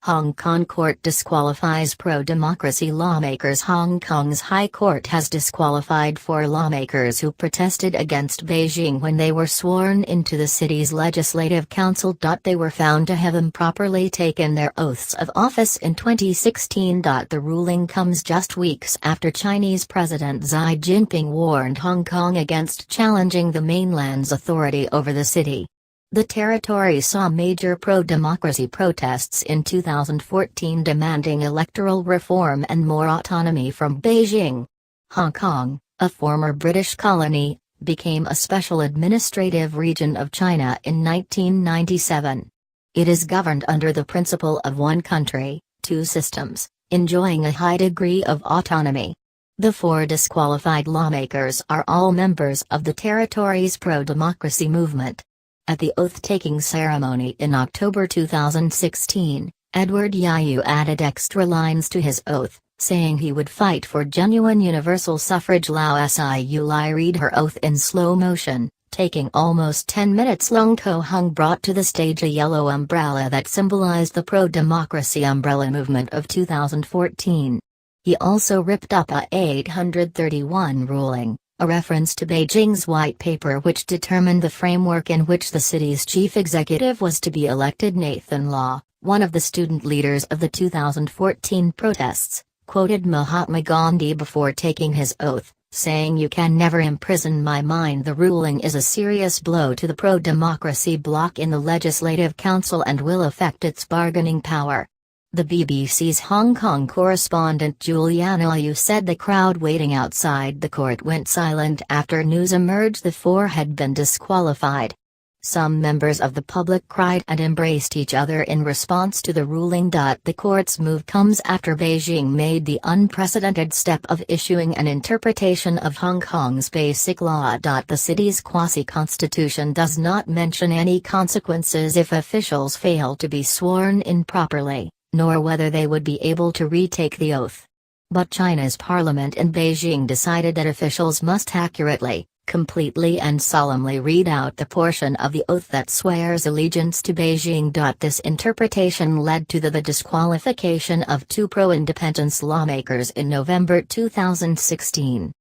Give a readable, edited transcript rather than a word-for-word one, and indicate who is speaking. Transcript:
Speaker 1: Hong Kong court disqualifies pro-democracy lawmakers. Hong Kong's High Court has disqualified 4 lawmakers who protested against Beijing when they were sworn into the city's Legislative Council. They were found to have improperly taken their oaths of office in 2016. The ruling comes just weeks after Chinese President Xi Jinping warned Hong Kong against challenging the mainland's authority over the city. The territory saw major pro-democracy protests in 2014 demanding electoral reform and more autonomy from Beijing. Hong Kong, a former British colony, became a special administrative region of China in 1997. It is governed under the principle of one country, two systems, enjoying a high degree of autonomy. The 4 disqualified lawmakers are all members of the territory's pro-democracy movement. At the oath-taking ceremony in October 2016, Edward Yiu added extra lines to his oath, saying he would fight for genuine universal suffrage. Lao Siu Lai read her oath in slow motion, taking almost 10 minutes. Lung Ko Hung brought to the stage a yellow umbrella that symbolized the pro-democracy umbrella movement of 2014. He also ripped up a 831 ruling, a reference to Beijing's white paper which determined the framework in which the city's chief executive was to be elected. Nathan Law, one of the student leaders of the 2014 protests, quoted Mahatma Gandhi before taking his oath, saying, "You can never imprison my mind." The ruling is a serious blow to the pro-democracy bloc in the Legislative Council and will affect its bargaining power. The BBC's Hong Kong correspondent Juliana Liu said the crowd waiting outside the court went silent after news emerged the 4 had been disqualified. Some members of the public cried and embraced each other in response to the ruling. The court's move comes after Beijing made the unprecedented step of issuing an interpretation of Hong Kong's basic law. The city's quasi-constitution does not mention any consequences if officials fail to be sworn in properly, nor whether they would be able to retake the oath. But China's parliament in Beijing decided that officials must accurately, completely and solemnly read out the portion of the oath that swears allegiance to Beijing. This interpretation led to the disqualification of 2 pro-independence lawmakers in November 2016.